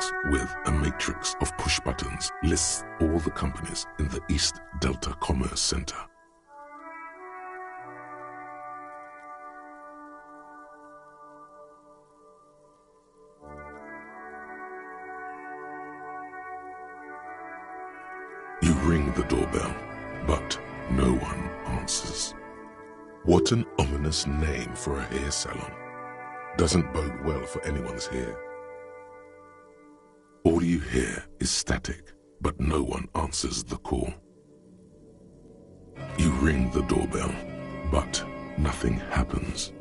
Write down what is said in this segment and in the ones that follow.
box with a matrix of push buttons lists all the companies in the East Delta Commerce Center. You ring the doorbell, but no one answers. What an ominous name for a hair salon. Doesn't bode well for anyone's hair. All you hear is static, but no one answers the call. You ring the doorbell, but nothing happens.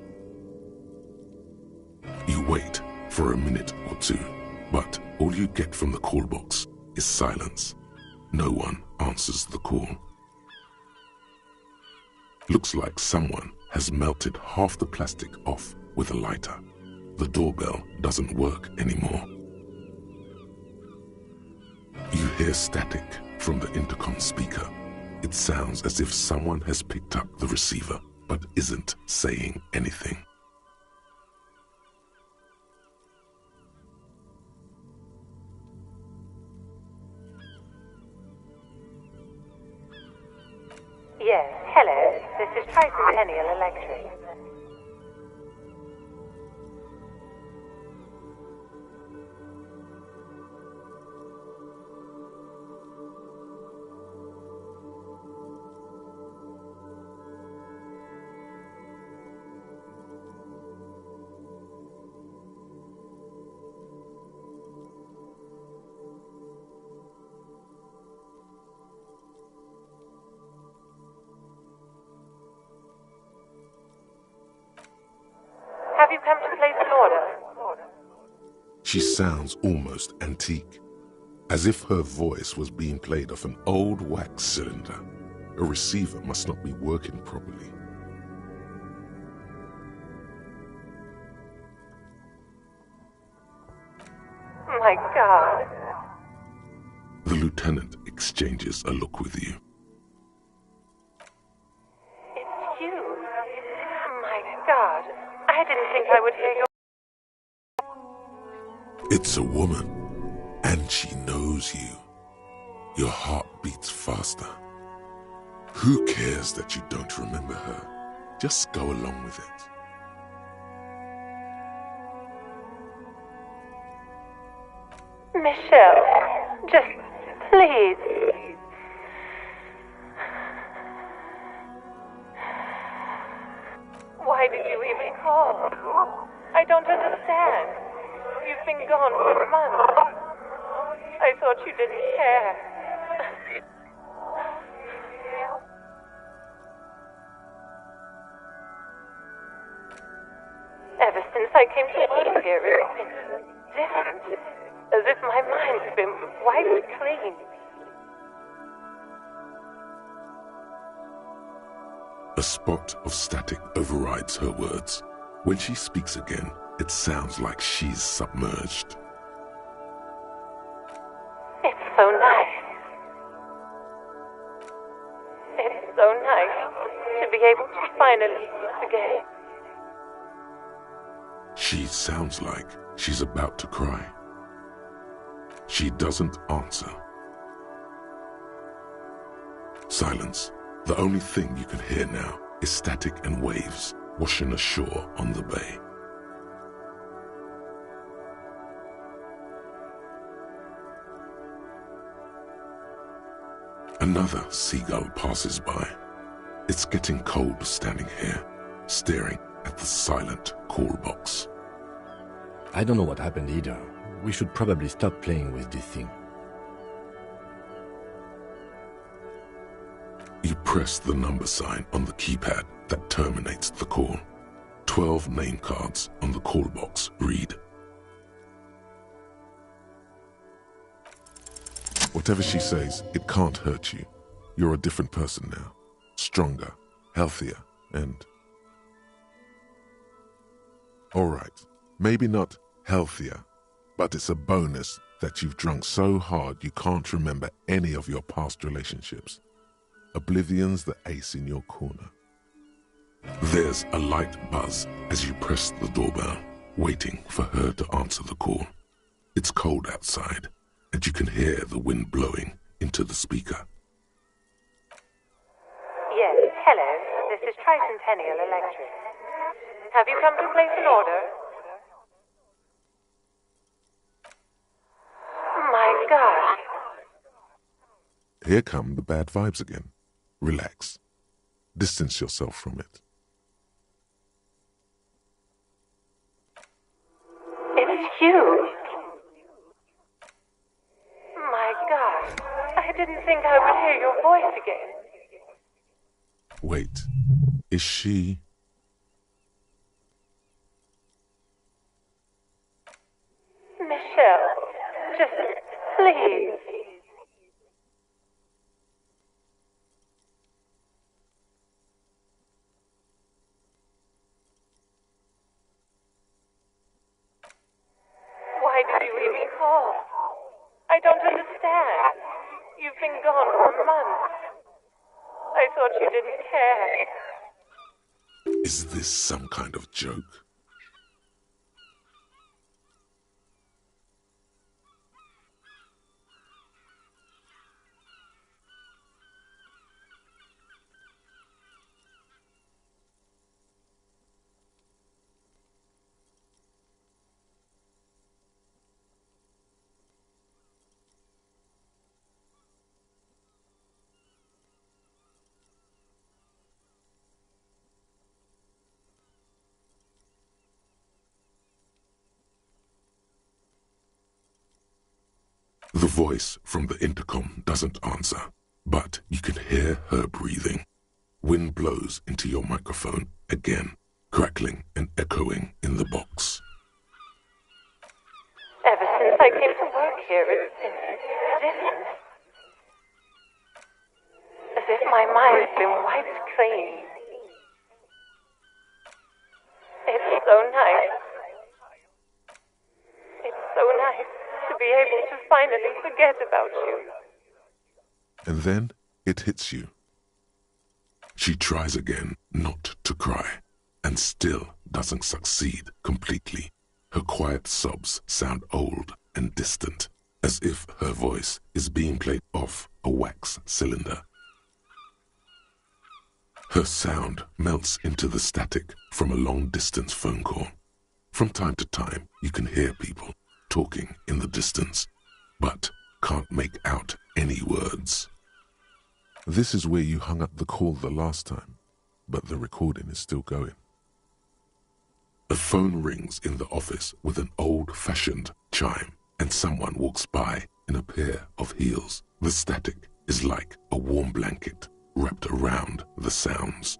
You wait for a minute or two, but all you get from the call box is silence. No one answers the call. Looks like someone has melted half the plastic off with a lighter. The doorbell doesn't work anymore. You hear static from the intercom speaker. It sounds as if someone has picked up the receiver but isn't saying anything. Yes, hello. This is Tricentennial Electric. Have you come to place an order? She sounds almost antique, as if her voice was being played off an old wax cylinder. A receiver must not be working properly. My God. The lieutenant exchanges a look with you. It's you. My God. I didn't think I would hear your... It's a woman, and she knows you. Your heart beats faster. Who cares that you don't remember her? Just go along with it. Michelle, just please. Why did you even call? I don't understand. You've been gone for months. I thought you didn't care. Ever since I came to work here, it's been different. As if my mind's been wiped clean. A spot of static overrides her words. When she speaks again, it sounds like she's submerged. It's so nice. It's so nice to be able to finally meet again. She sounds like she's about to cry. She doesn't answer. Silence. The only thing you can hear now is static and waves washing ashore on the bay. Another seagull passes by. It's getting cold standing here, staring at the silent call box. I don't know what happened either. We should probably stop playing with this thing. You press the number sign on the keypad that terminates the call. 12 name cards on the call box read. Whatever she says, it can't hurt you. You're a different person now. Stronger, healthier, and... Alright, maybe not healthier, but it's a bonus that you've drunk so hard you can't remember any of your past relationships. Oblivion's the ace in your corner. There's a light buzz as you press the doorbell, waiting for her to answer the call. It's cold outside, and you can hear the wind blowing into the speaker. Yes, hello. This is Tricentennial Electric. Have you come to place an order? My gosh. Here come the bad vibes again. Relax. Distance yourself from it. It's you. My gosh. I didn't think I would hear your voice again. Wait, is she... Michelle, just please. Why did you even call? I don't understand. You've been gone for months. I thought you didn't care. Is this some kind of joke? The voice from the intercom doesn't answer, but you can hear her breathing. Wind blows into your microphone again, crackling and echoing in the box. Ever since I came to work here, it's been different. As if my mind's been wiped clean. It's so nice. It's so nice to be able to finally forget about you. And then it hits you. She tries again not to cry, and still doesn't succeed completely. Her quiet sobs sound old and distant, as if her voice is being played off a wax cylinder. Her sound melts into the static from a long-distance phone call. From time to time, you can hear people talking in the distance, but can't make out any words. This is where you hung up the call the last time, but the recording is still going. A phone rings in the office with an old-fashioned chime, and someone walks by in a pair of heels. The static is like a warm blanket wrapped around the sounds.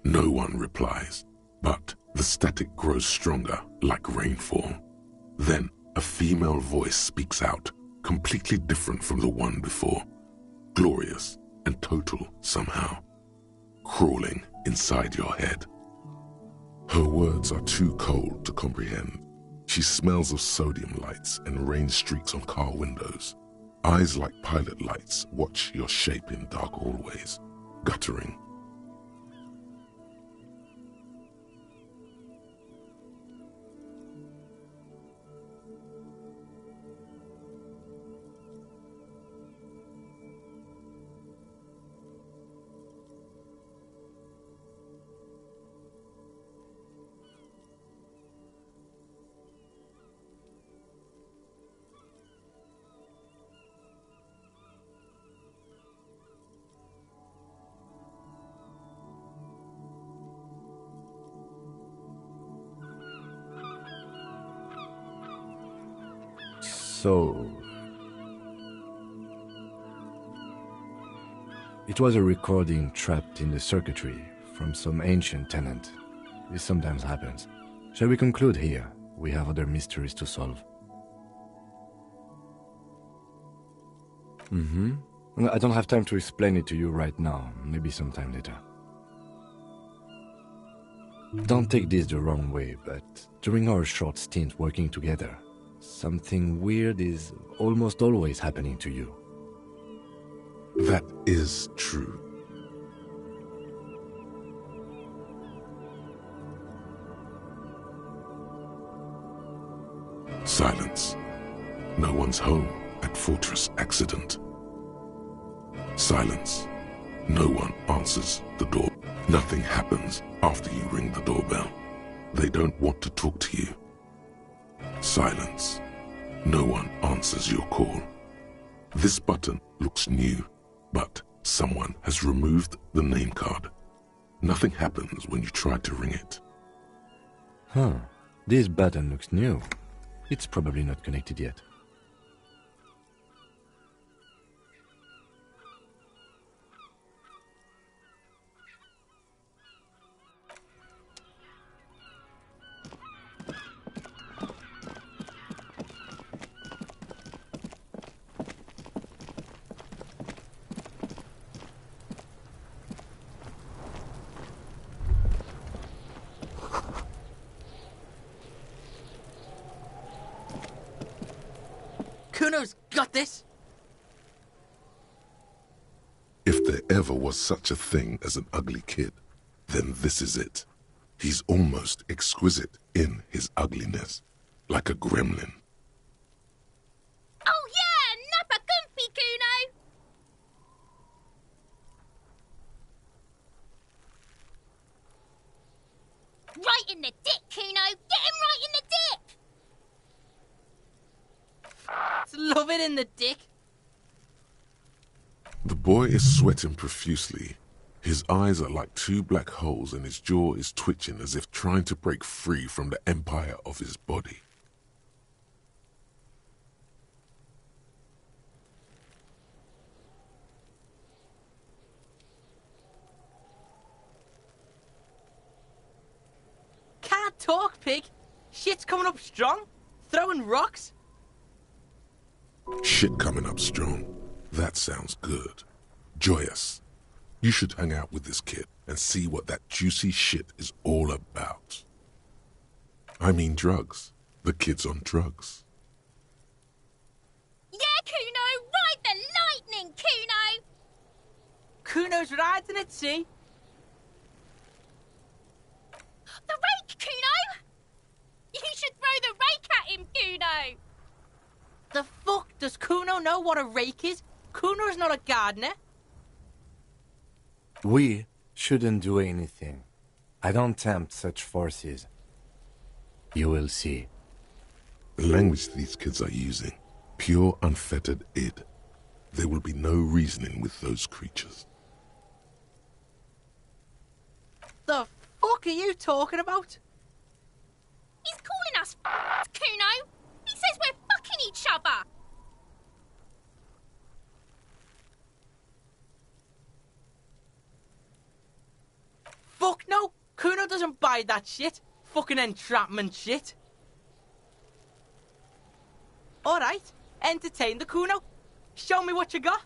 No one replies, but the static grows stronger like rainfall. Then a female voice speaks out, completely different from the one before. Glorious and total somehow, crawling inside your head. Her words are too cold to comprehend. She smells of sodium lights and rain streaks on car windows. Eyes like pilot lights watch your shape in dark hallways, guttering. So, it was a recording trapped in the circuitry from some ancient tenant. This sometimes happens. Shall we conclude here? We have other mysteries to solve. I don't have time to explain it to you right now. Maybe sometime later. Don't take this the wrong way, but during our short stint working together, something weird is almost always happening to you. That is true. Silence. No one's home at Fortress Accident. Silence. No one answers the door. Nothing happens after you ring the doorbell. They don't want to talk to you. Silence. No one answers your call. This button looks new, but someone has removed the name card. Nothing happens when you try to ring it. Huh. This button looks new. It's probably not connected yet. Kuno's got this! If there ever was such a thing as an ugly kid, then this is it. He's almost exquisite in his ugliness, like a gremlin. Oh yeah, nappa comfy, Kuno! Right in the dick, Kuno! Get him right in the dick! Love it in the dick. The boy is sweating profusely. His eyes are like two black holes and his jaw is twitching as if trying to break free from the empire of his body. Can't talk, pig. Shit's coming up strong. Throwing rocks. Shit coming up strong. That sounds good. Joyous. You should hang out with this kid and see what that juicy shit is all about. I mean drugs. The kid's on drugs. Yeah, Kuno! Ride the lightning, Kuno! Kuno's riding at sea. The rake, Kuno! You should throw the rake at him, Kuno! The fuck does Kuno know what a rake is? Kuno's not a gardener. We shouldn't do anything. I don't tempt such forces. You will see. The language these kids are using, pure unfettered id. There will be no reasoning with those creatures. The fuck are you talking about? He's calling us Kuno! He says we're fucking each other! Fuck no! Kuno doesn't buy that shit. Fucking entrapment shit. Alright, entertain the Kuno. Show me what you got.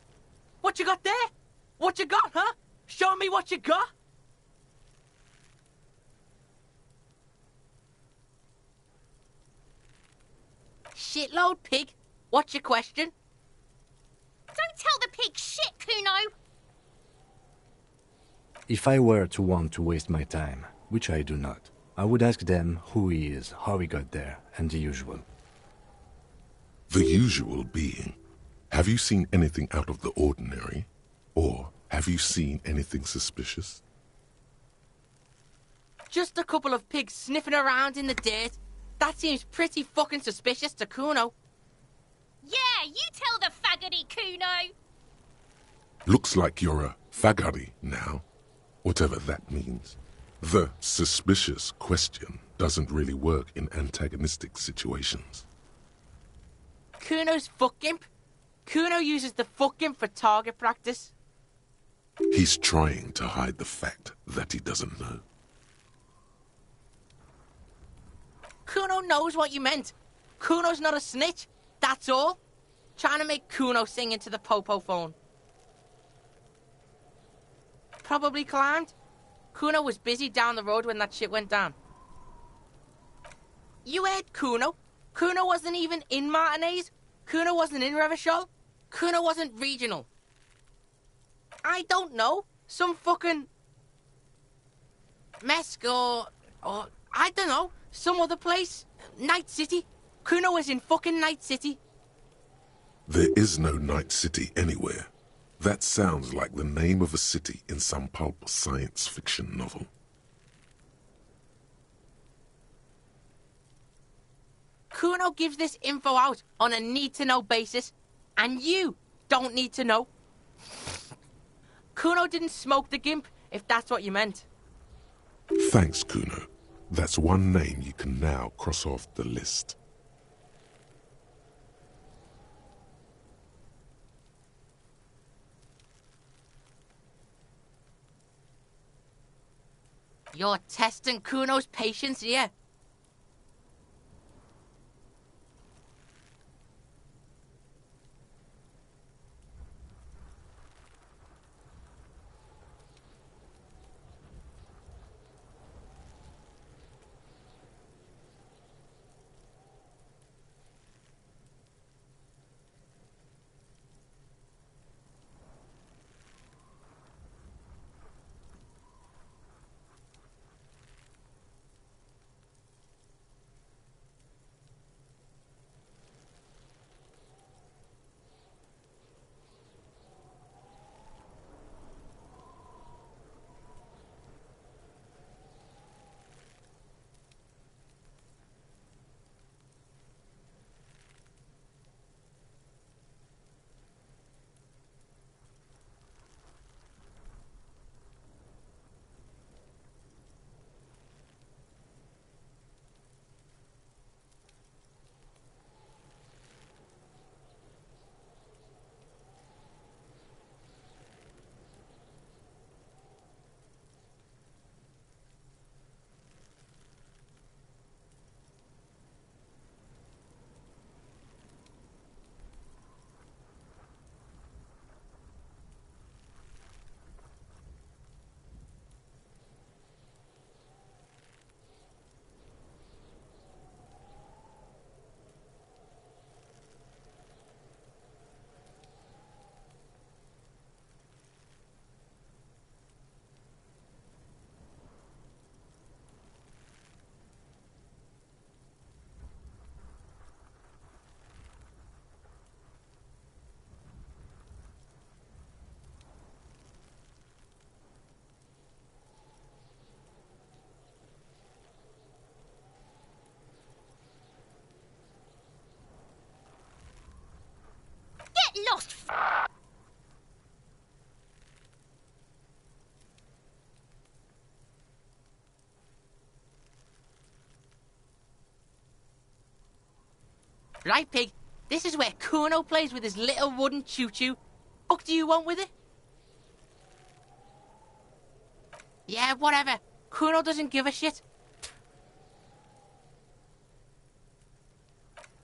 What you got there? What you got, huh? Show me what you got. Shitload, pig. What's your question? Don't tell the pig shit, Kuno! If I were to want to waste my time, which I do not, I would ask them who he is, how he got there, and the usual. The usual being, have you seen anything out of the ordinary? Or have you seen anything suspicious? Just a couple of pigs sniffing around in the dirt. That seems pretty fucking suspicious to Kuno. Yeah, you tell the faggoty, Kuno! Looks like you're a faggoty now, whatever that means. The suspicious question doesn't really work in antagonistic situations. Kuno's fuck imp. Kuno uses the fuck imp for target practice. He's trying to hide the fact that he doesn't know. Kuno knows what you meant. Kuno's not a snitch. That's all. Trying to make Kuno sing into the popo phone. Probably climbed. Kuno was busy down the road when that shit went down. You heard Kuno. Kuno wasn't even in Martinez. Kuno wasn't in Revachol. Kuno wasn't regional. I don't know. Some fucking... Mesk or I don't know. Some other place. Night City. Kuno was in fucking Night City. There is no Night City anywhere. That sounds like the name of a city in some pulp science fiction novel. Kuno gives this info out on a need-to-know basis, and you don't need to know. Kuno didn't smoke the Gimp, if that's what you meant. Thanks, Kuno. That's one name you can now cross off the list. You're testing Kuno's patience here. Get lost! Right, Pig, this is where Kuno plays with his little wooden choo-choo. What do you want with it? Yeah, whatever. Kuno doesn't give a shit.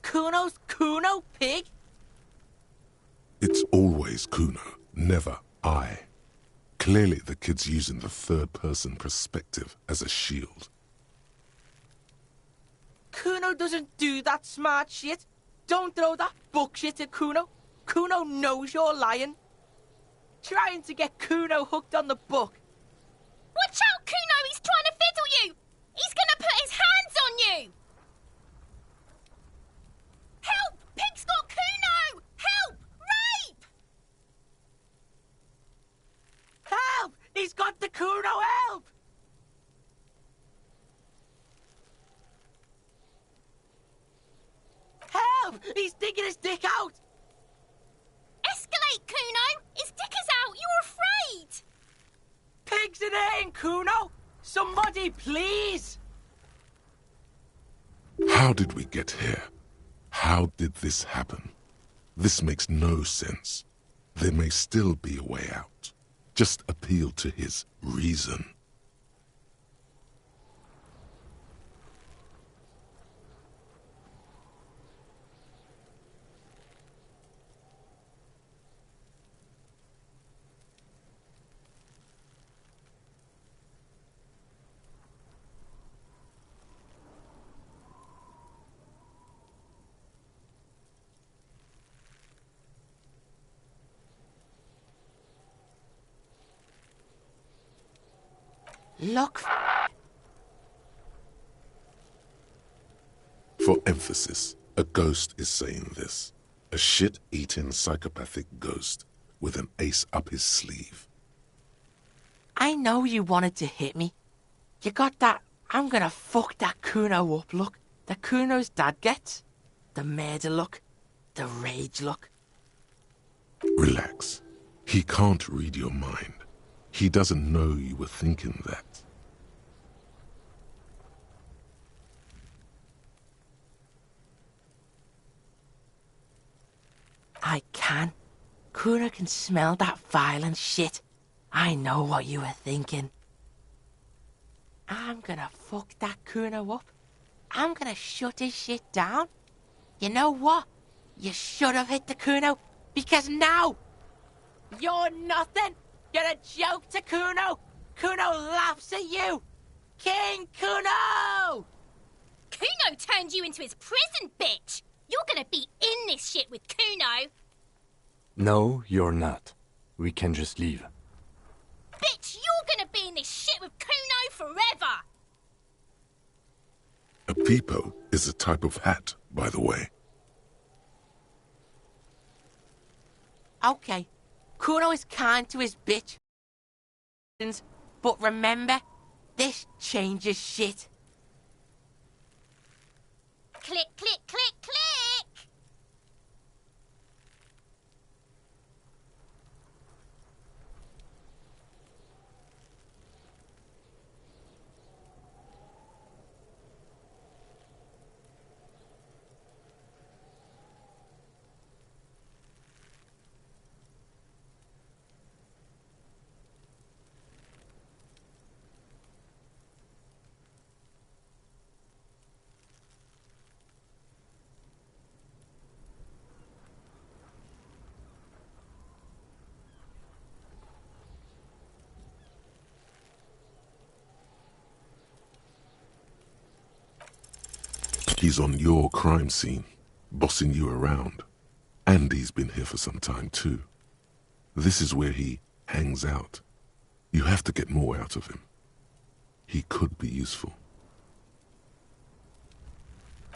Kuno's Kuno, Pig? It's always Kuno, never I. Clearly the kid's using the third-person perspective as a shield. Kuno doesn't do that smart shit. Don't throw that book shit at Kuno. Kuno knows you're lying. Trying to get Kuno hooked on the book. Watch out, Kuno! He's trying to fiddle you! He's gonna put his hands on you! Help! Pig's got Kuno! Help! Rape! Help! He's got the Kuno, help! Help! He's digging his dick out! Escalate, Kuno! His dick is out! You're afraid! Pigs in here, Kuno! Somebody, please! How did we get here? How did this happen? This makes no sense. There may still be a way out. Just appeal to his reason. Look. For emphasis, A ghost is saying this. A shit-eating psychopathic ghost with an ace up his sleeve. I know you wanted to hit me. You got that I'm gonna fuck that Kuno up look that Kuno's dad gets. The murder look. The rage look. Relax. He can't read your mind. He doesn't know you were thinking that. I can. Kuno can smell that violent shit. I know what you were thinking. I'm gonna fuck that Kuno up. I'm gonna shut his shit down. You know what? You should have hit the Kuno, because now you're nothing. You're a joke to Kuno. Kuno laughs at you. King Kuno! Kuno turned you into his prison, bitch! You're gonna be in this shit with Kuno! No, you're not. We can just leave. Bitch, you're gonna be in this shit with Kuno forever! A peepo is a type of hat, by the way. Okay, Kuno is kind to his bitch. But remember, this changes shit. Click, click, click, click! He's on your crime scene, bossing you around. And he's been here for some time too. This is where he hangs out. You have to get more out of him. He could be useful.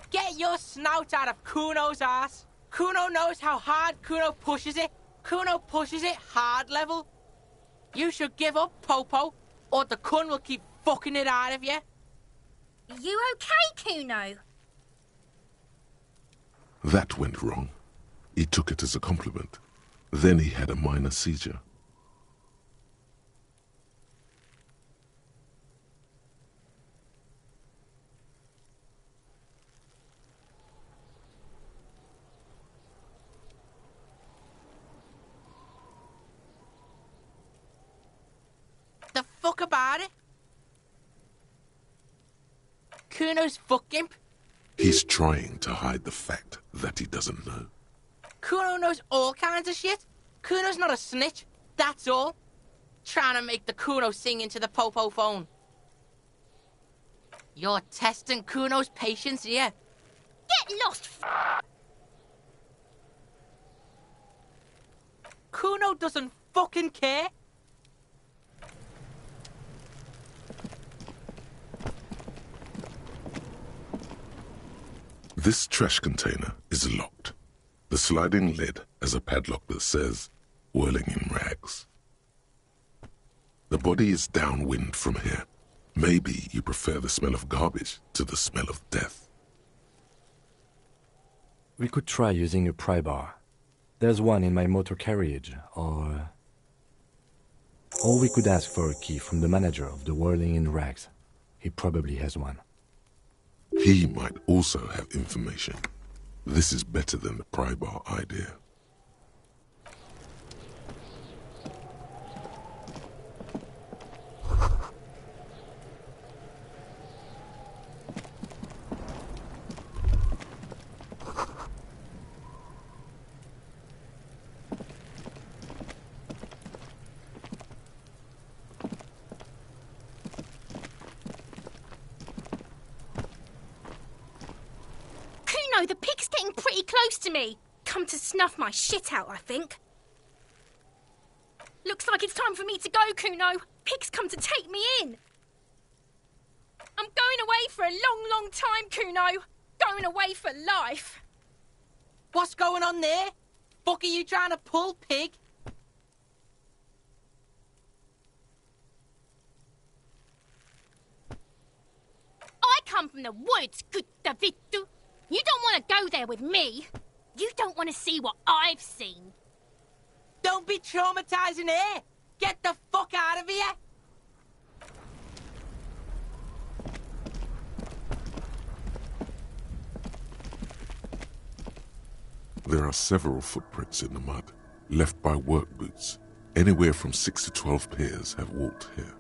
Get your snout out of Kuno's ass. Kuno knows how hard Kuno pushes it. Kuno pushes it hard level. You should give up, Popo, or the Kun will keep fucking it out of you. You okay, Kuno? That went wrong. He took it as a compliment. Then he had a minor seizure. The fuck about it? Kuno's fuck imp. He's trying to hide the fact that he doesn't know. Kuno knows all kinds of shit. Kuno's not a snitch, that's all. Trying to make the Kuno sing into the Popo phone. You're testing Kuno's patience here. Get lost, Kuno doesn't fucking care. This trash container is locked. The sliding lid has a padlock that says, whirling in rags. The body is downwind from here. Maybe you prefer the smell of garbage to the smell of death. We could try using a pry bar. There's one in my motor carriage, or we could ask for a key from the manager of the Whirling in Rags. He probably has one. He might also have information. This is better than the pry bar idea. The pig's getting pretty close to me. Come to snuff my shit out, I think. Looks like it's time for me to go, Kuno. Pig's come to take me in. I'm going away for a long, long time, Kuno. Going away for life. What's going on there? Fuck are you trying to pull, pig? I come from the woods, good Davidu. You don't want to go there with me. You don't want to see what I've seen. Don't be traumatizing her! Get the fuck out of here! There are several footprints in the mud, left by work boots. Anywhere from 6 to 12 pairs have walked here.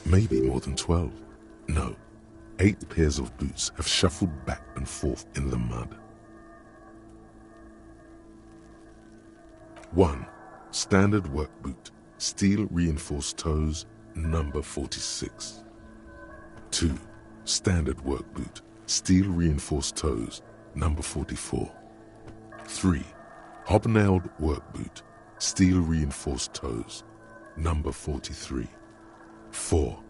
Maybe more than 12. No, 8 pairs of boots have shuffled back and forth in the mud. 1. Standard work boot, steel reinforced toes, number 46. 2. Standard work boot, steel reinforced toes, number 44. 3. Hobnailed work boot, steel reinforced toes, number 43. 4.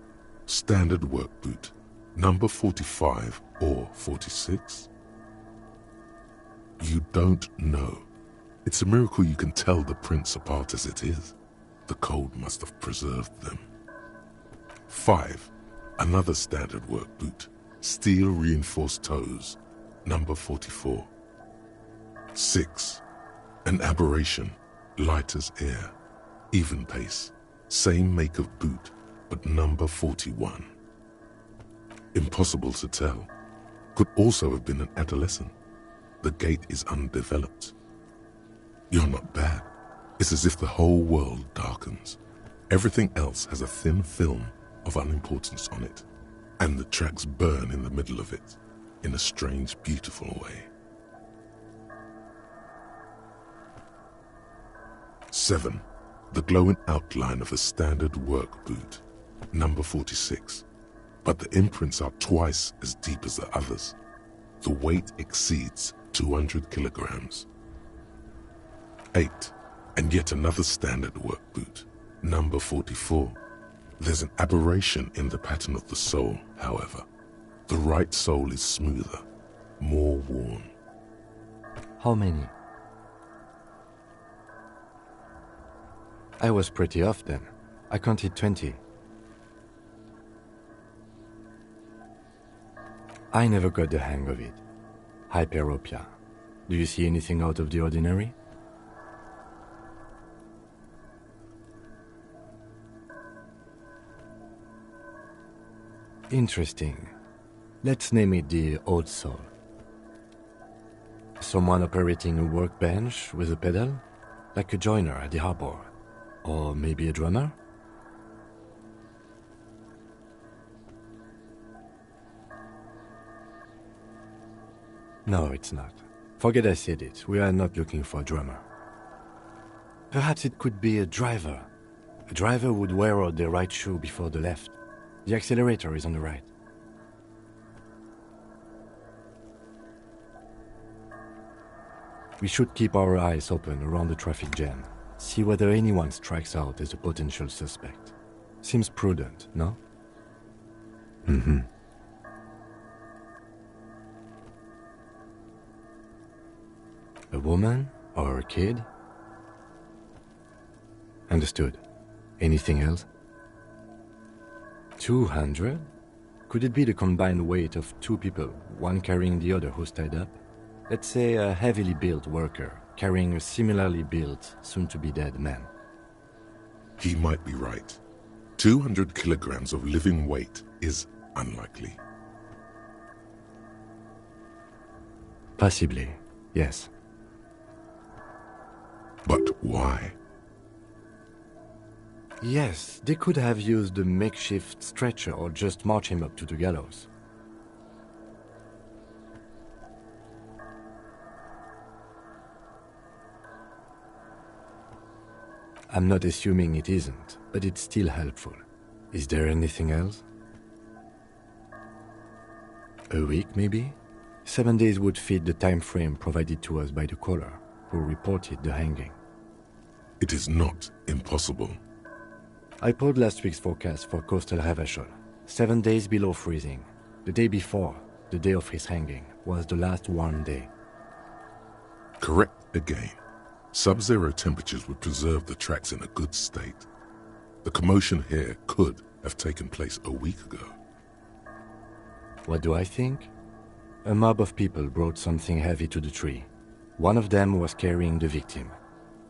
Standard work boot, number 45 or 46. You don't know. It's a miracle you can tell the prints apart as it is. The cold must have preserved them. 5. Another standard work boot, steel reinforced toes, number 44. 6. An aberration, light as air, even pace, same make of boot, but number 41. Impossible to tell. Could also have been an adolescent. The gait is undeveloped. You're not bad. It's as if the whole world darkens. Everything else has a thin film of unimportance on it, and the tracks burn in the middle of it, in a strange, beautiful way. 7. The glowing outline of a standard work boot, number 46. But the imprints are twice as deep as the others. The weight exceeds 200 kilograms. 8. And yet another standard work boot, number 44. There's an aberration in the pattern of the sole, however. The right sole is smoother, more worn. How many? I was pretty off then. I counted 20. I never got the hang of it. Hyperopia. Do you see anything out of the ordinary? Interesting. Let's name it the Old Soul. Someone operating a workbench with a pedal? Like a joiner at the harbor. Or maybe a drummer? No, it's not. Forget I said it. We are not looking for a drummer. Perhaps it could be a driver. A driver would wear out the right shoe before the left. The accelerator is on the right. We should keep our eyes open around the traffic jam. See whether anyone strikes out as a potential suspect. Seems prudent, no? Mm-hmm. A woman or a kid? Understood. Anything else? 200? Could it be the combined weight of 2 people, one carrying the other who's tied up? Let's say a heavily built worker carrying a similarly built, soon-to-be-dead man. He might be right. 200 kilograms of living weight is unlikely. Possibly, yes. But why? Yes, they could have used a makeshift stretcher or just march him up to the gallows. I'm not assuming it isn't, but it's still helpful. Is there anything else? A week, maybe? 7 days would fit the time frame provided to us by the caller, who reported the hanging. It is not impossible. I pulled last week's forecast for coastal Revachol. 7 days below freezing. The day before, the day of his hanging, was the last warm day. Correct again. Sub-zero temperatures would preserve the tracks in a good state. The commotion here could have taken place a week ago. What do I think? A mob of people brought something heavy to the tree. One of them was carrying the victim.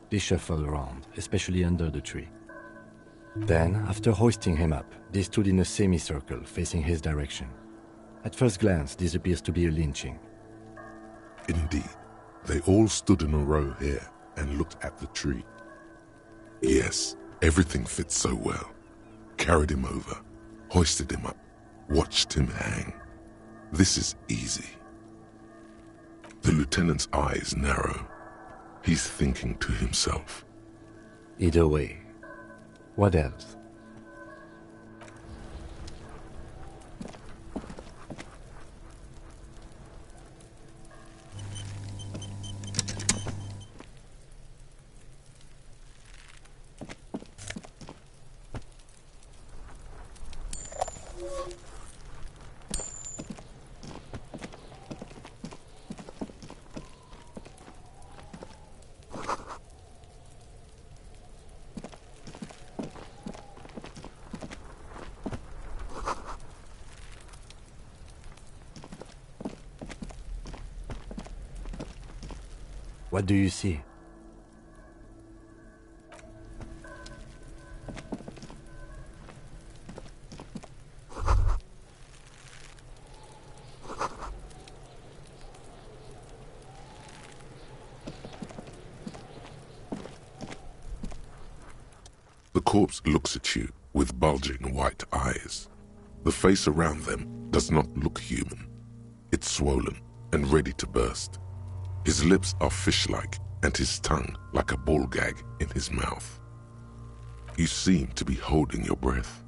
They shuffled around, especially under the tree. Then, after hoisting him up, they stood in a semicircle facing his direction. At first glance, this appears to be a lynching. Indeed, they all stood in a row here and looked at the tree. Yes, everything fits so well. Carried him over, hoisted him up, watched him hang. This is easy. The lieutenant's eyes narrow. He's thinking to himself. Either way. What else? What do you see? The corpse looks at you with bulging white eyes. The face around them does not look human. It's swollen and ready to burst. His lips are fish-like and his tongue like a ball gag in his mouth. You seem to be holding your breath.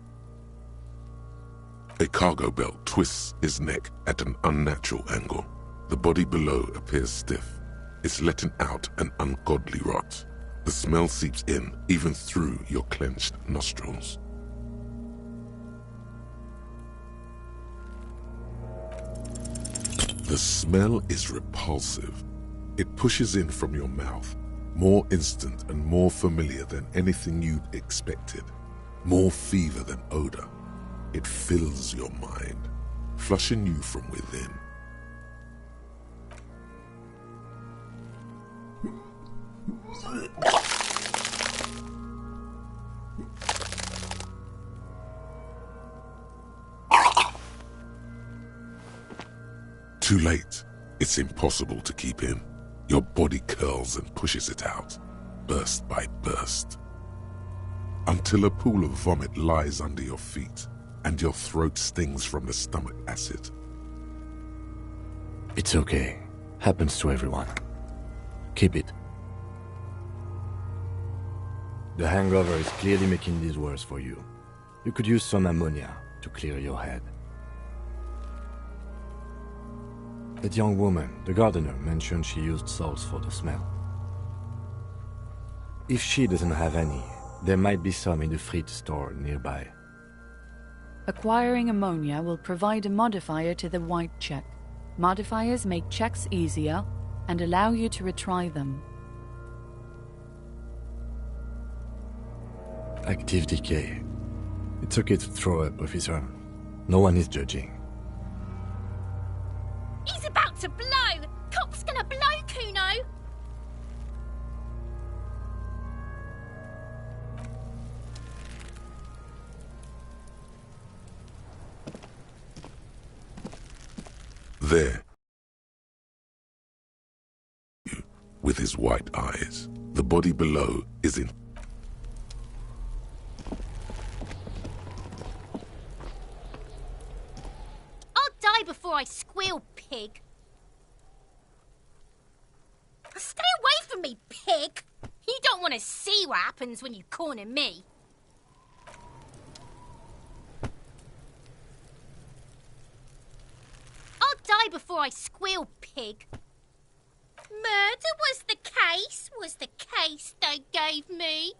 A cargo belt twists his neck at an unnatural angle. The body below appears stiff. It's letting out an ungodly rot. The smell seeps in even through your clenched nostrils. The smell is repulsive. It pushes in from your mouth, more instant and more familiar than anything you'd expected, more fever than odor. It fills your mind, flushing you from within. Too late. It's impossible to keep in. Your body curls and pushes it out, burst by burst, until a pool of vomit lies under your feet and your throat stings from the stomach acid. It's okay. Happens to everyone. Keep it. The hangover is clearly making this worse for you. You could use some ammonia to clear your head. That young woman, the gardener, mentioned she used salts for the smell. If she doesn't have any, there might be some in the fridge store nearby. Acquiring ammonia will provide a modifier to the white check. Modifiers make checks easier and allow you to retry them. Active decay. It's okay to throw up, officer. No one is judging. He's about to blow! Cop's gonna blow, Kuno! There, with his white eyes, the body below is in. I'll die before I squeal, pig. Stay away from me, pig! You don't want to see what happens when you corner me. I'll die before I squeal, pig. Murder was the case, taste they gave me.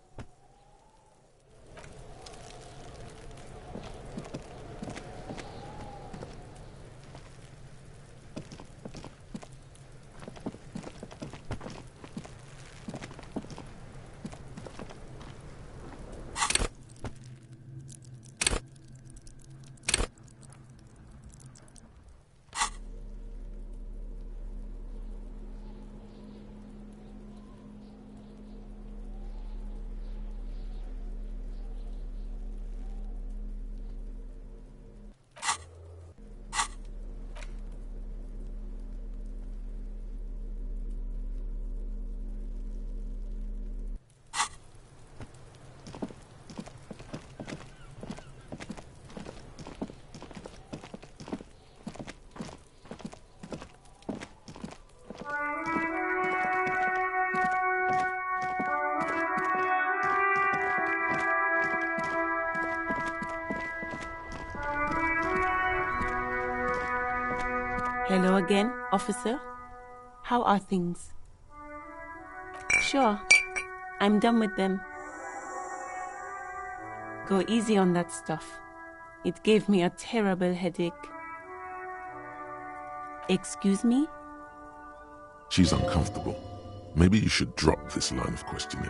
Hello again, officer. How are things? Sure, I'm done with them. Go easy on that stuff. It gave me a terrible headache. Excuse me? She's uncomfortable. Maybe you should drop this line of questioning.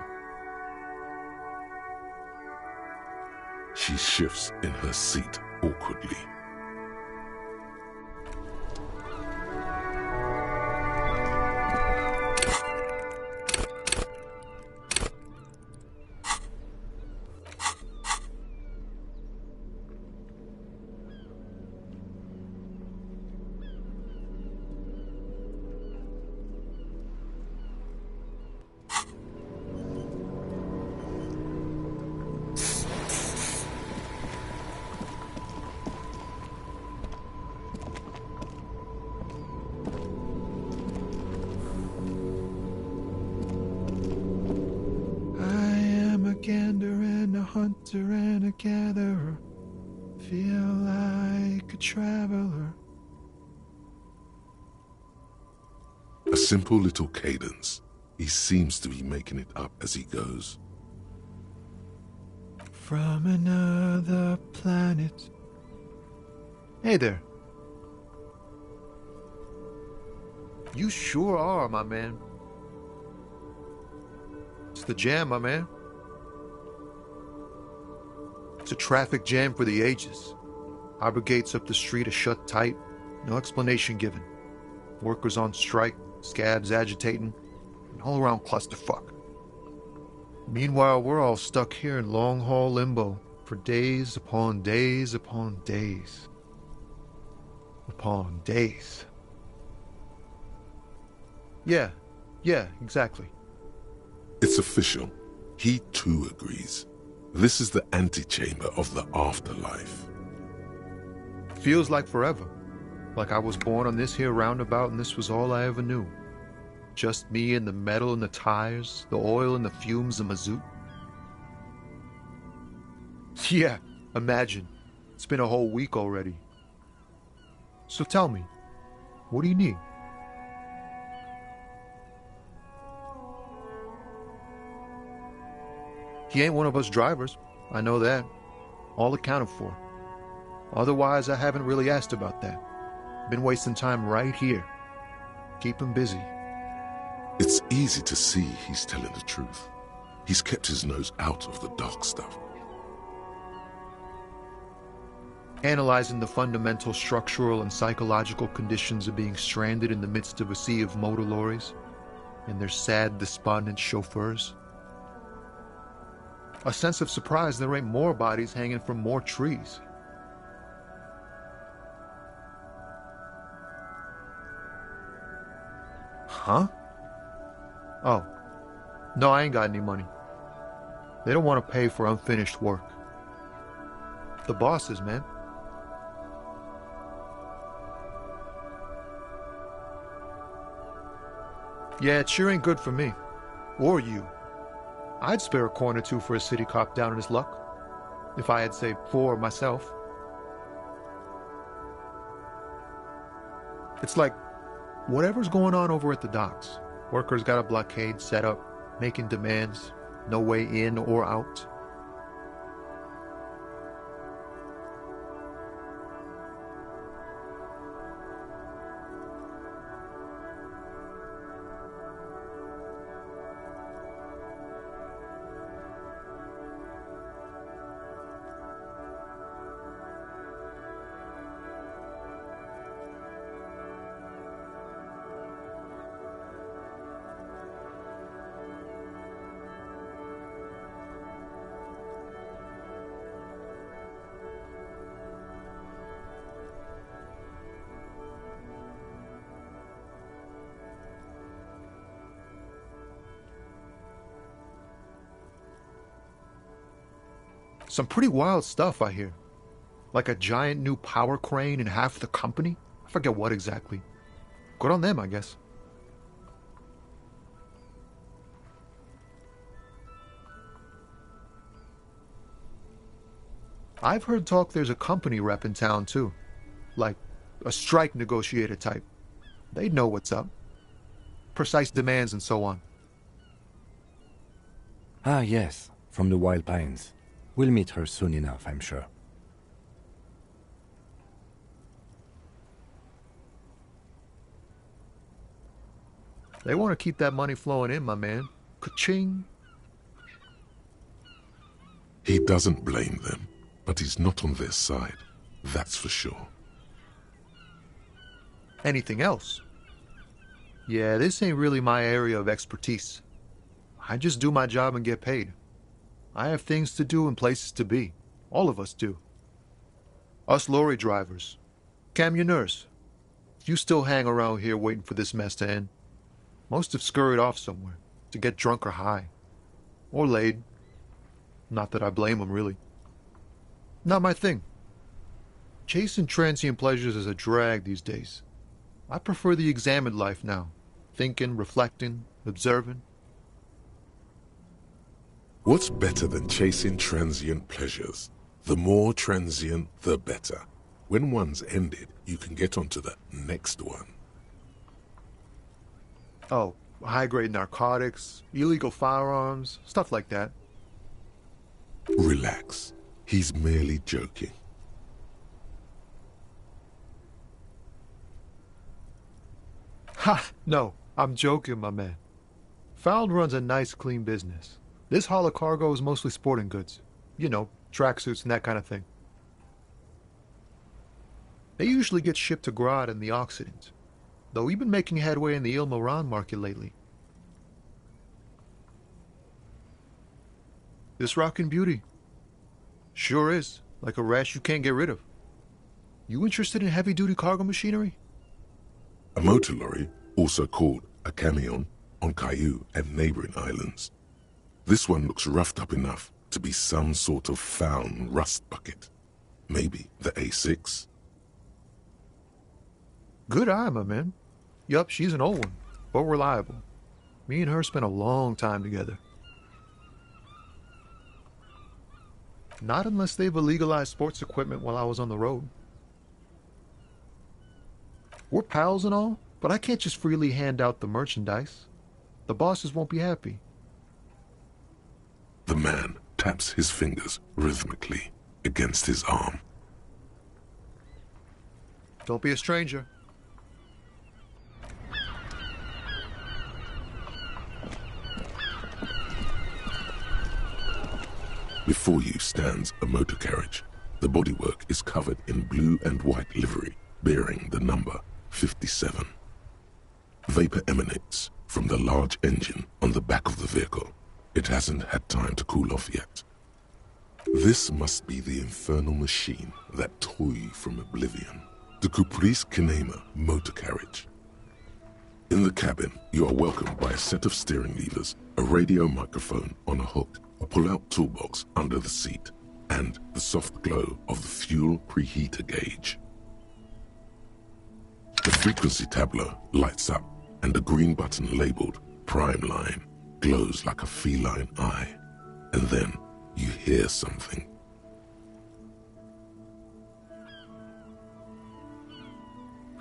She shifts in her seat awkwardly. Hunter and a gatherer, feel like a traveler. A simple little cadence. He seems to be making it up as he goes. From another planet. Hey there. You sure are, my man. It's the jam, my man. It's a traffic jam for the ages. Harbor gates up the street are shut tight, no explanation given. Workers on strike, scabs agitating, an all-around clusterfuck. Meanwhile, we're all stuck here in long-haul limbo for days upon days upon days. Upon days. Yeah, exactly. It's official. He too agrees. This is the antechamber of the afterlife. Feels like forever. Like I was born on this here roundabout and this was all I ever knew. Just me and the metal and the tires, the oil and the fumes of mazout. Yeah, imagine. It's been a whole week already. So tell me, what do you need? He ain't one of us drivers. I know that. All accounted for. Otherwise, I haven't really asked about that. Been wasting time right here. Keep him busy. It's easy to see he's telling the truth. He's kept his nose out of the dark stuff. Analyzing the fundamental structural and psychological conditions of being stranded in the midst of a sea of motor lorries and their sad, despondent chauffeurs. A sense of surprise there ain't more bodies hanging from more trees. Huh? Oh. No, I ain't got any money. They don't want to pay for unfinished work. The bosses, man. Yeah, it sure ain't good for me. Or you. I'd spare a coin or two for a city cop down on his luck. If I had, say, 4 myself. It's like, whatever's going on over at the docks. Workers got a blockade set up. making demands, no way in or out. Some pretty wild stuff, I hear. Like a giant new power crane in half the company? I forget what exactly. Good on them, I guess. I've heard talk there's a company rep in town, too. Like a strike negotiator type. They'd know what's up. Precise demands and so on. Ah, yes, from the Wild Pines. We'll meet her soon enough, I'm sure. They want to keep that money flowing in, my man. Ka-ching. He doesn't blame them, but he's not on their side. That's for sure. Anything else? Yeah, this ain't really my area of expertise. I just do my job and get paid. I have things to do and places to be. All of us do. Us lorry drivers. Camionneurs. You still hang around here waiting for this mess to end. Most have scurried off somewhere to get drunk or high. Or laid. Not that I blame them, really. Not my thing. Chasing transient pleasures is a drag these days. I prefer the examined life now. Thinking, reflecting, observing. What's better than chasing transient pleasures? The more transient, the better. When one's ended, you can get onto the next one. Oh, high-grade narcotics, illegal firearms, stuff like that. Relax. He's merely joking. Ha! No, I'm joking, my man. Found runs a nice, clean business. This haul of cargo is mostly sporting goods. You know, tracksuits and that kind of thing. They usually get shipped to Grodd and the Occident, though we've been making headway in the Il Moran market lately. This rockin' beauty. Sure is, like a rash you can't get rid of. You interested in heavy-duty cargo machinery? A motor lorry, also called a camion, on Caillou and neighboring islands. This one looks roughed up enough to be some sort of found rust bucket. Maybe the A6? Good eye, my man. Yup, she's an old one, but reliable. Me and her spent a long time together. Not unless they've illegalized sports equipment while I was on the road. We're pals and all, but I can't just freely hand out the merchandise. The bosses won't be happy. The man taps his fingers rhythmically against his arm. Don't be a stranger. Before you stands a motor carriage. The bodywork is covered in blue and white livery, bearing the number 57. Vapor emanates from the large engine on the back of the vehicle. It hasn't had time to cool off yet. This must be the infernal machine that toy from oblivion. The Caprice Kinema motor carriage. In the cabin, you are welcomed by a set of steering levers, a radio microphone on a hook, a pull-out toolbox under the seat, and the soft glow of the fuel preheater gauge. The frequency tableau lights up, and a green button labeled Prime Line glows like a feline eye. And then you hear something.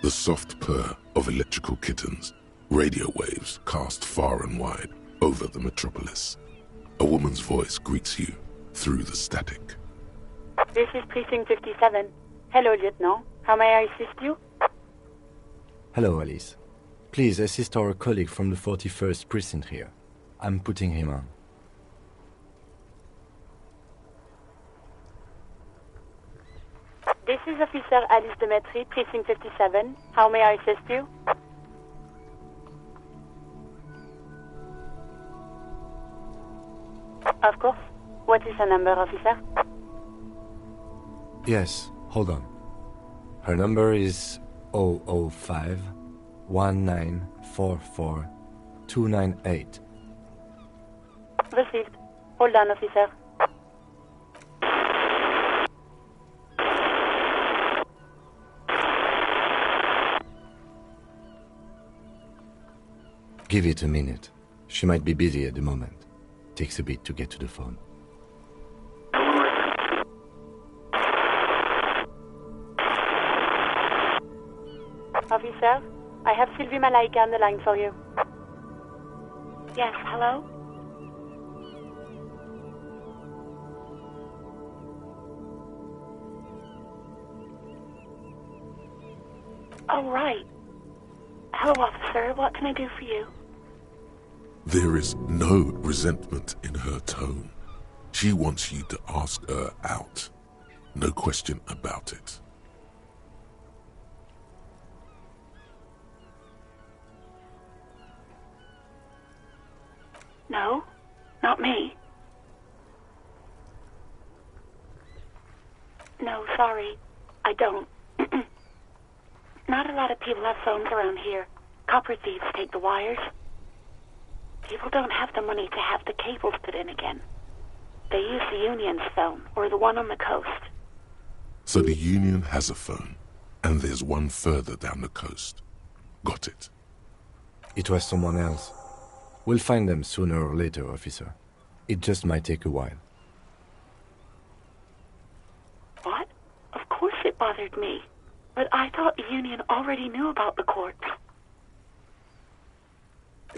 The soft purr of electrical kittens, radio waves cast far and wide, over the metropolis. A woman's voice greets you through the static. This is Precinct 57. Hello, Lieutenant. How may I assist you? Hello, Alice. Please assist our colleague from the 41st Precinct here. I'm putting him on. This is Officer Alice Demetri, Precinct 57. How may I assist you? Of course. What is her number, officer? Yes, hold on. Her number is 005 1944 298. Received. Hold on, officer. Give it a minute. She might be busy at the moment. Takes a bit to get to the phone. Officer, I have Sylvie Malaika on the line for you. Yes, hello? Oh, right. Hello, officer. What can I do for you? There is no resentment in her tone. She wants you to ask her out. No question about it. No, not me. No, sorry. I don't. Not a lot of people have phones around here. Copper thieves take the wires. People don't have the money to have the cables put in again. They use the Union's phone, or the one on the coast. So the Union has a phone, and there's one further down the coast. Got it. It was someone else. We'll find them sooner or later, officer. It just might take a while. What? Of course it bothered me. But I thought the Union already knew about the corpse.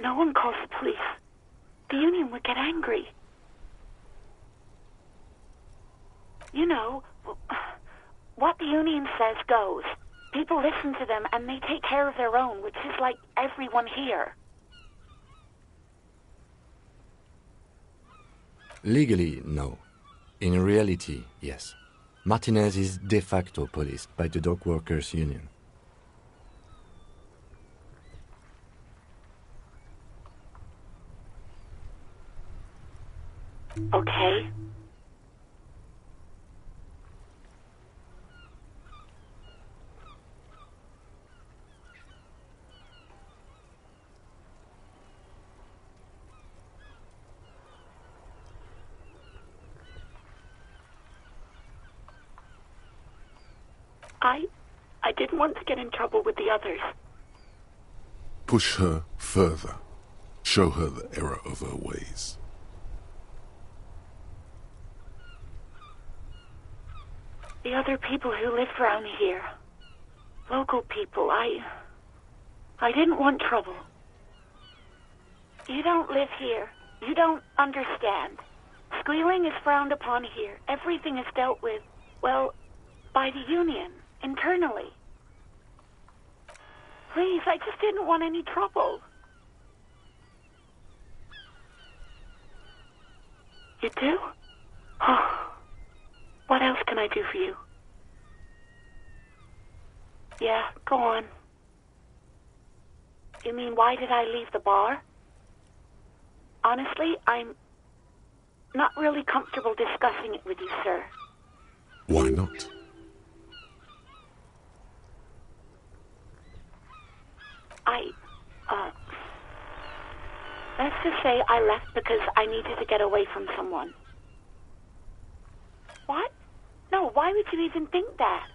No one calls the police. The Union would get angry. You know, what the Union says goes. People listen to them and they take care of their own, which is like everyone here. Legally, no. In reality, yes. Martinez is de facto policed by the Dock Workers Union. Okay. I didn't want to get in trouble with the others. Push her further. Show her the error of her ways. The other people who live around here. Local people, I didn't want trouble. You don't live here. You don't understand. Squealing is frowned upon here. Everything is dealt with, well, by the Union, internally. Please, I just didn't want any trouble. You do? Oh. What else can I do for you? Yeah, go on. You mean, why did I leave the bar? Honestly, I'm not really comfortable discussing it with you, sir. Why not? Let's just say I left because I needed to get away from someone. What? No, why would you even think that?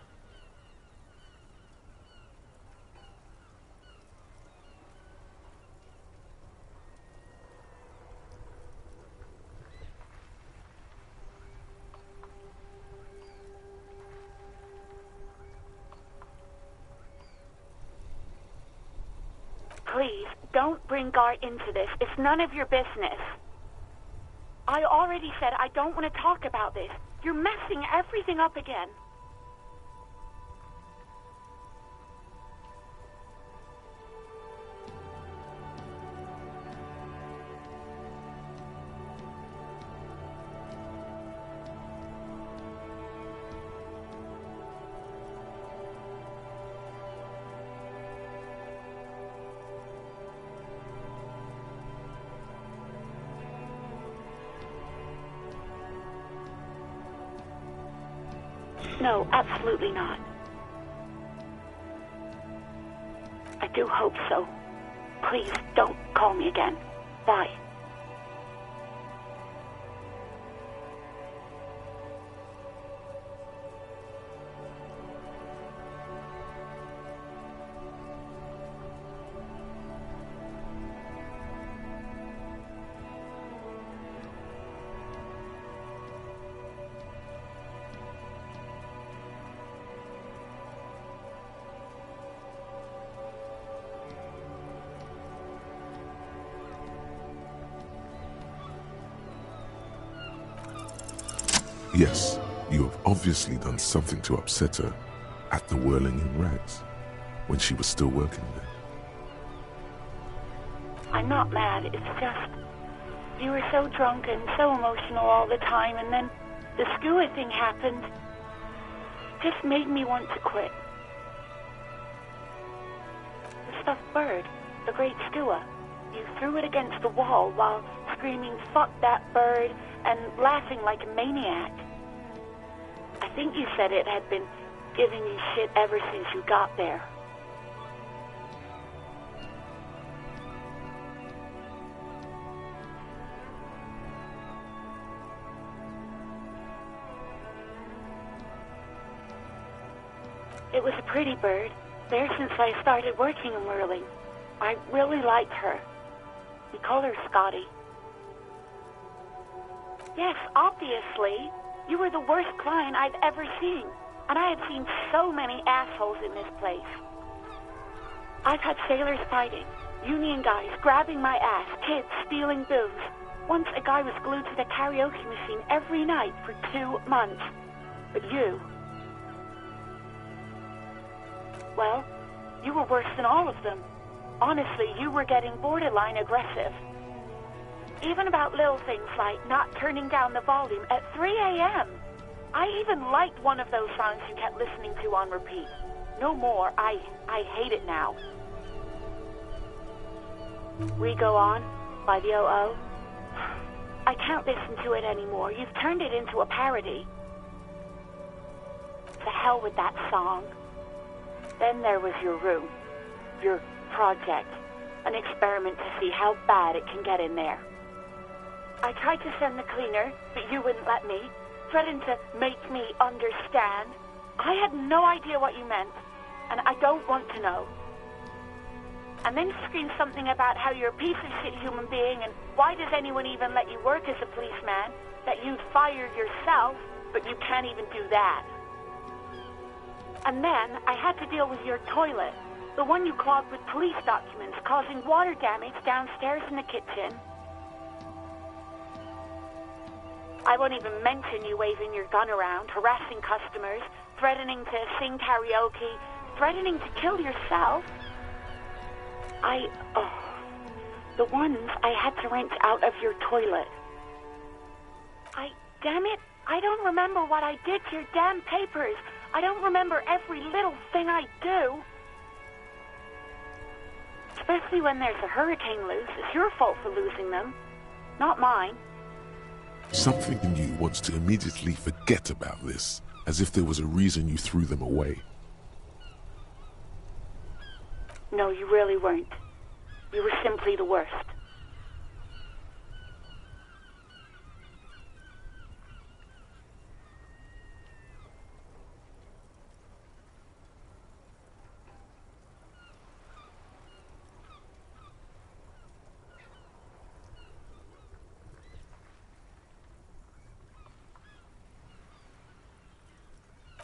don't bring Gar into this. It's none of your business. I already said I don't want to talk about this. You're messing everything up again. No, absolutely not. I do hope so. Please, don't call me again. Bye. Yes, you have obviously done something to upset her at the Whirling in Rags, when she was still working there. I'm not mad, it's just... You were so drunk and so emotional all the time, and then the skua thing happened. Just made me want to quit. The stuffed bird, the great skua, you threw it against the wall while screaming, "Fuck that bird," and laughing like a maniac. I think you said it had been giving you shit ever since you got there. It was a pretty bird, there since I started working in Whirling. I really liked her. We call her Scotty. Yes, obviously. You were the worst client I've ever seen. And I have seen so many assholes in this place. I've had sailors fighting, union guys grabbing my ass, kids stealing booze. Once a guy was glued to the karaoke machine every night for 2 months. But you... Well, you were worse than all of them. Honestly, you were getting borderline aggressive. Even about little things like not turning down the volume at 3 a.m. I even liked one of those songs you kept listening to on repeat. No more. I hate it now. We Go On by the O.O. I can't listen to it anymore. You've turned it into a parody. To hell with that song. Then there was your room. Your project. An experiment to see how bad it can get in there. I tried to send the cleaner, but you wouldn't let me. Threatened to make me understand. I had no idea what you meant, and I don't want to know. And then screamed something about how you're a piece of shit human being, and why does anyone even let you work as a policeman? That you'd fired yourself, but you can't even do that. And then I had to deal with your toilet, the one you clogged with police documents, causing water damage downstairs in the kitchen. I won't even mention you waving your gun around, harassing customers, threatening to sing karaoke, threatening to kill yourself. The ones I had to rent out of your toilet. Damn it, I don't remember what I did to your damn papers. I don't remember every little thing I do. Especially when there's a hurricane loose. It's your fault for losing them, not mine. Something in you wants to immediately forget about this, as if there was a reason you threw them away. No, you really weren't. You were simply the worst.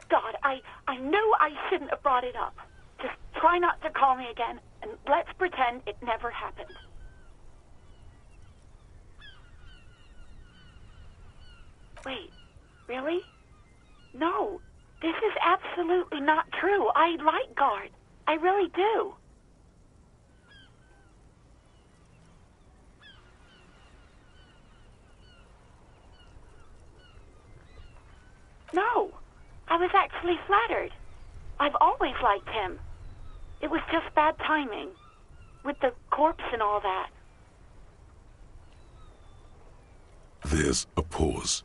God, I knew I shouldn't have brought it up. Just try not to call me again, and let's pretend it never happened. Wait, really? No, this is absolutely not true. I like Guard. I really do. No, I was actually flattered. I've always liked him. It was just bad timing, with the corpse and all that. There's a pause.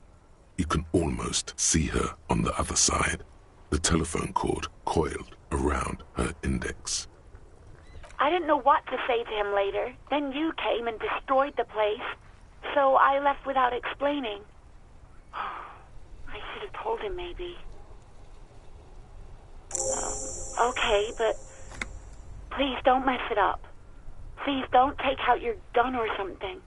You can almost see her on the other side, the telephone cord coiled around her index. I didn't know what to say to him later. Then you came and destroyed the place, so I left without explaining. I should have told him, maybe. Okay, but please don't mess it up. Please don't take out your gun or something.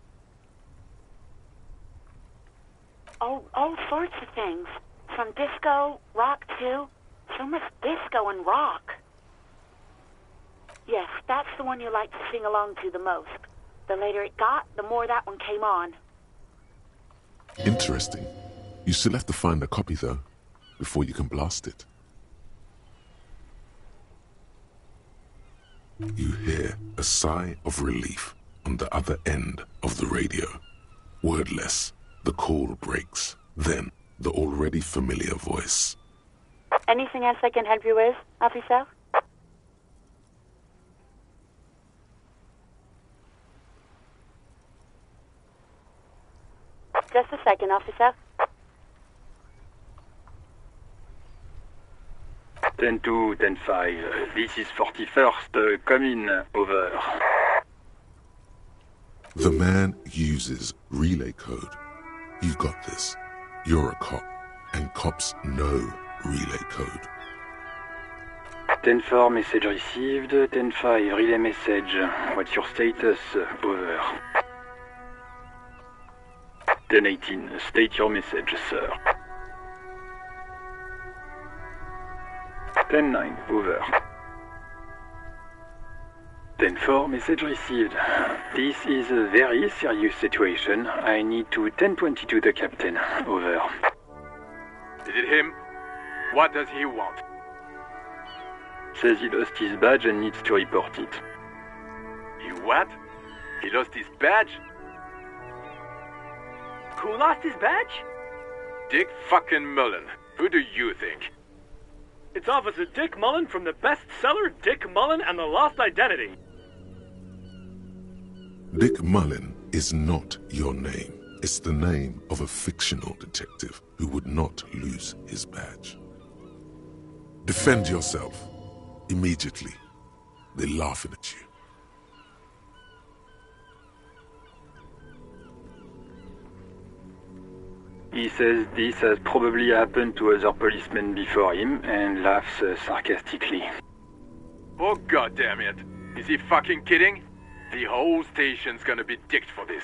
All sorts of things. From disco, rock too. So much disco and rock. Yes, that's the one you like to sing along to the most. The later it got, the more that one came on. Interesting. You still have to find a copy, though, before you can blast it. You hear a sigh of relief on the other end of the radio. Wordless, the call breaks. Then, the already familiar voice. Anything else I can help you with, officer? Just a second, officer. 10-2, 10-5. This is 41st. Come in. Over. The man uses relay code. You've got this. You're a cop, and cops know relay code. 10-4, message received. 10-5, relay message. What's your status? Over. 10-18, state your message, sir. 10-9, over. 10-4, message received. This is a very serious situation. I need to 10-22 the captain. Over. Is it him? What does he want? Says he lost his badge and needs to report it. He what? He lost his badge? Who lost his badge? Dick fucking Mullen. Who do you think? It's Officer Dick Mullen from the bestseller Dick Mullen and the Lost Identity. Dick Mullen is not your name. It's the name of a fictional detective who would not lose his badge. Defend yourself. Immediately. They're laughing at you. He says this has probably happened to other policemen before him and laughs sarcastically. Oh goddamn it! Is he fucking kidding? The whole station's gonna be dicked for this.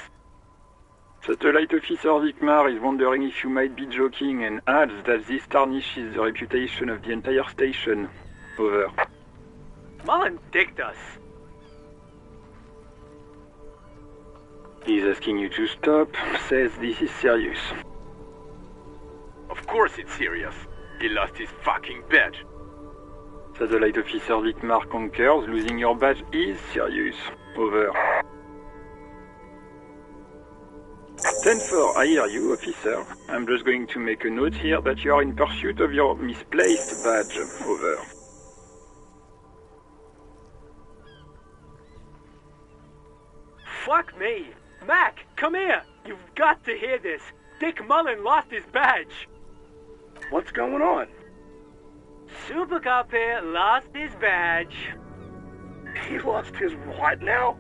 Satellite Officer Vikmar is wondering if you might be joking and adds that this tarnishes the reputation of the entire station. Over. Mullen dicked us. He's asking you to stop, says this is serious. Of course it's serious. He lost his fucking badge. Satellite Officer Vikmar concurs, losing your badge is serious. Over. 10-4, I hear you, officer. I'm just going to make a note here that you are in pursuit of your misplaced badge. Over. Fuck me. Mac, come here. You've got to hear this. Dick Mullen lost his badge. What's going on? Super Cop here lost his badge. He lost his what now?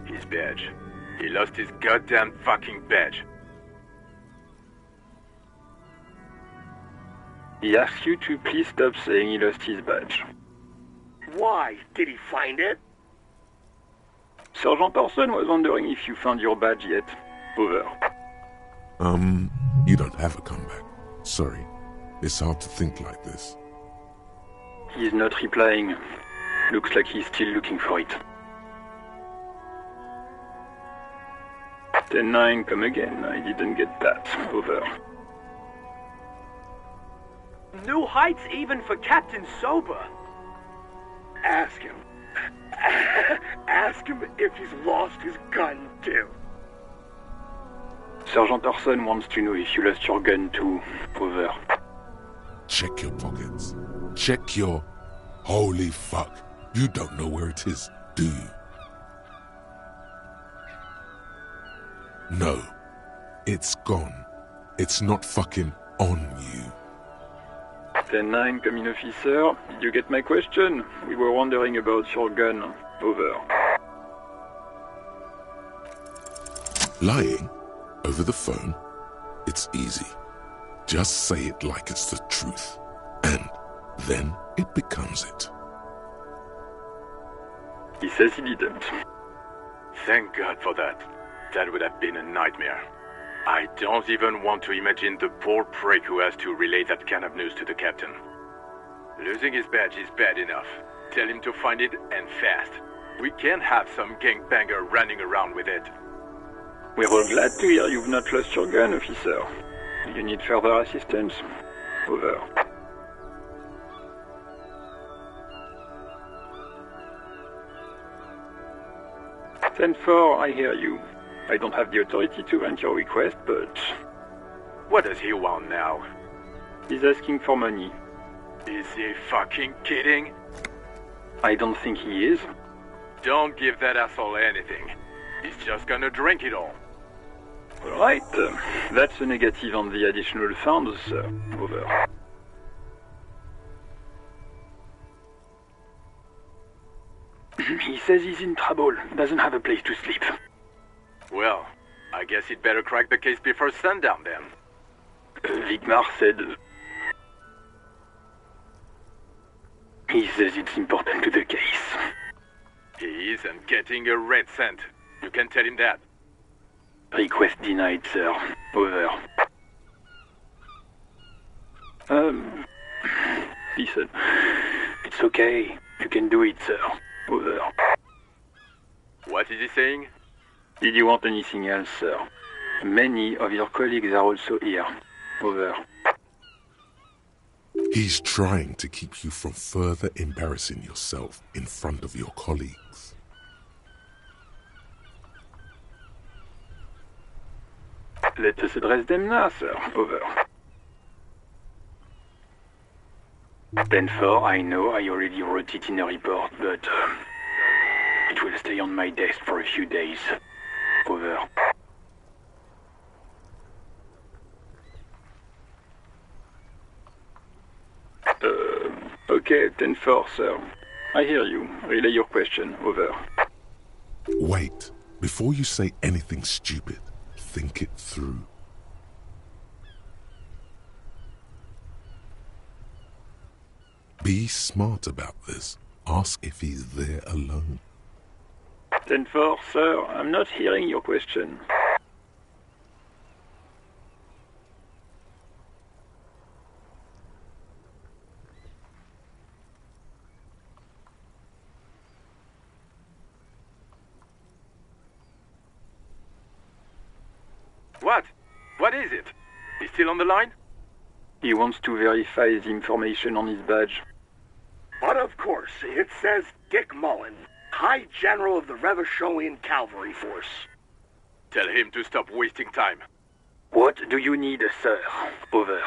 His badge. He lost his goddamn fucking badge. He asks you to please stop saying he lost his badge. Why? Did he find it? Sergeant Orson was wondering if you found your badge yet. Over. You don't have a comeback. Sorry. It's hard to think like this. He's not replying. Looks like he's still looking for it. 10-9, come again. I didn't get that. Over. New heights even for Captain Sober. Ask him. Ask him if he's lost his gun, too. Sergeant Orson wants to know if you lost your gun too. Over. Check your pockets. Check your... Holy fuck. You don't know where it is, do you? No. It's gone. It's not fucking on you. 10-9, come in, officer. Did you get my question? We were wondering about your gun. Over. Lying? Over the phone? It's easy. Just say it like it's the truth. And then it becomes it. He says he didn't. Thank God for that. That would have been a nightmare. I don't even want to imagine the poor prick who has to relay that kind of news to the captain. Losing his badge is bad enough. Tell him to find it, and fast. We can't have some gangbanger running around with it. We're all glad to hear you've not lost your gun, officer. Do you need further assistance? Over. Ten 4, I hear you. I don't have the authority to grant your request, but... What does he want now? He's asking for money. Is he fucking kidding? I don't think he is. Don't give that asshole anything. He's just gonna drink it all. Alright, that's a negative on the additional funds, sir. Over. He says he's in trouble, doesn't have a place to sleep. Well, I guess he'd better crack the case before sundown then. Vigmar said... He says it's important to the case. He isn't getting a red cent. You can tell him that. Request denied, sir. Over. He said, it's okay. You can do it, sir. Over. What is he saying? Did you want anything else, sir? Many of your colleagues are also here. Over. He's trying to keep you from further embarrassing yourself in front of your colleagues. Let us address them now, sir. Over. 10-4, I know I already wrote it in a report, but it will stay on my desk for a few days. Over. Okay, 10-4, sir. I hear you. Relay your question. Over. Wait. Before you say anything stupid, think it through. Be smart about this. Ask if he's there alone. 10-4, sir. I'm not hearing your question. What? What is it? He's still on the line? He wants to verify the information on his badge. But of course, it says Dick Mullen, High General of the Revacholian Cavalry Force. Tell him to stop wasting time. What do you need, sir? Over.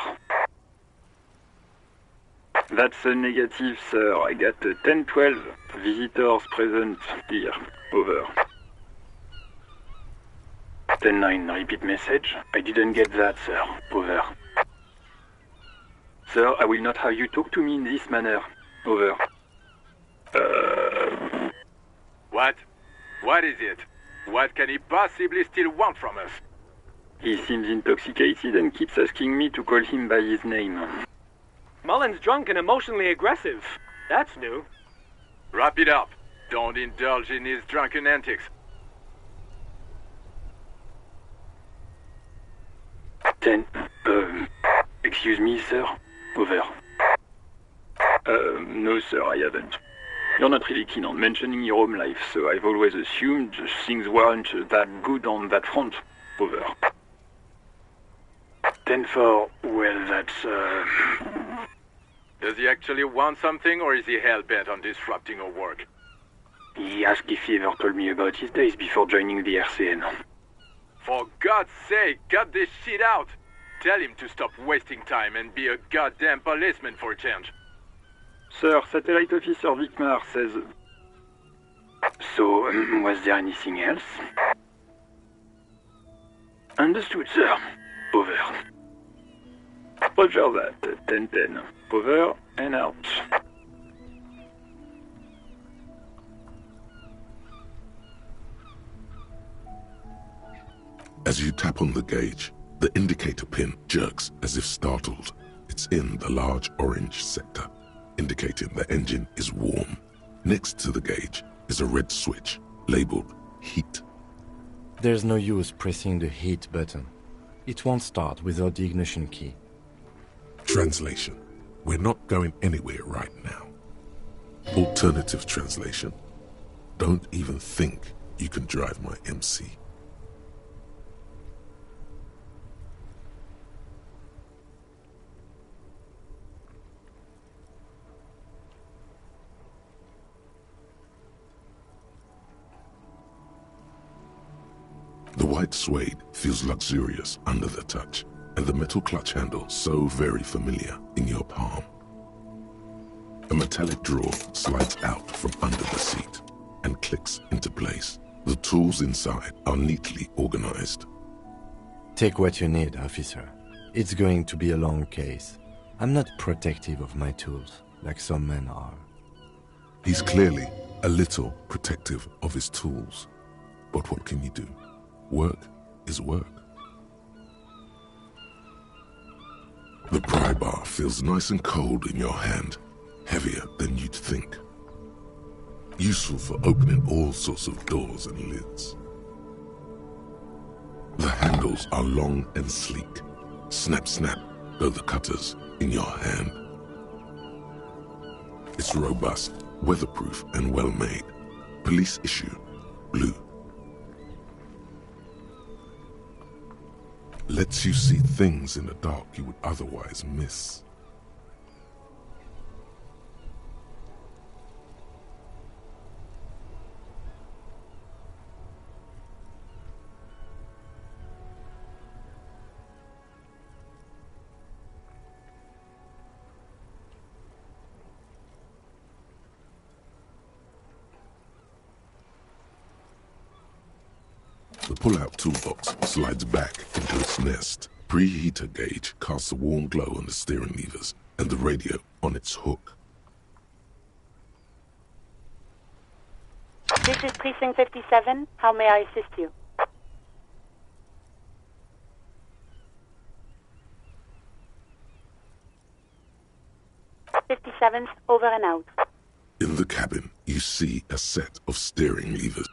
That's a negative, sir. I got 10-12 visitors present here. Over. 10-9, repeat message. I didn't get that, sir. Over. Sir, I will not have you talk to me in this manner. Over. What? What is it? What can he possibly still want from us? He seems intoxicated and keeps asking me to call him by his name. Mullen's drunk and emotionally aggressive. That's new. Wrap it up. Don't indulge in his drunken antics. 10. Excuse me, sir. Over. No, sir, I haven't. You're not really keen on mentioning your home life, so I've always assumed things weren't that good on that front. Over. 10-4, well, that's, Does he actually want something, or is he hell-bent on disrupting our work? He asked if he ever told me about his days before joining the RCN. For God's sake, cut this shit out! Tell him to stop wasting time and be a goddamn policeman for a change. Sir, Satellite Officer Vicmar says... So, was there anything else? Understood, sir. Over. Roger that. 10-10. Over and out. As you tap on the gauge, the indicator pin jerks as if startled. It's in the large orange sector, indicating the engine is warm. Next to the gauge is a red switch labeled heat. There's no use pressing the heat button. It won't start without the ignition key. Translation. We're not going anywhere right now. Alternative translation. Don't even think you can drive my MC. The white suede feels luxurious under the touch, and the metal clutch handle so very familiar in your palm. A metallic drawer slides out from under the seat and clicks into place. The tools inside are neatly organized. Take what you need, officer. It's going to be a long case. I'm not protective of my tools, like some men are. He's clearly a little protective of his tools. But what can you do? Work is work. The pry bar feels nice and cold in your hand, heavier than you'd think. Useful for opening all sorts of doors and lids. The handles are long and sleek. Snap, snap go the cutters in your hand. It's robust, weatherproof, and well made. Police issue, blue. Lets you see things in the dark you would otherwise miss. The pull-out toolbox slides back into its nest. Preheater gauge casts a warm glow on the steering levers and the radio on its hook. This is Precinct 57. How may I assist you? 57's over and out. In the cabin, you see a set of steering levers.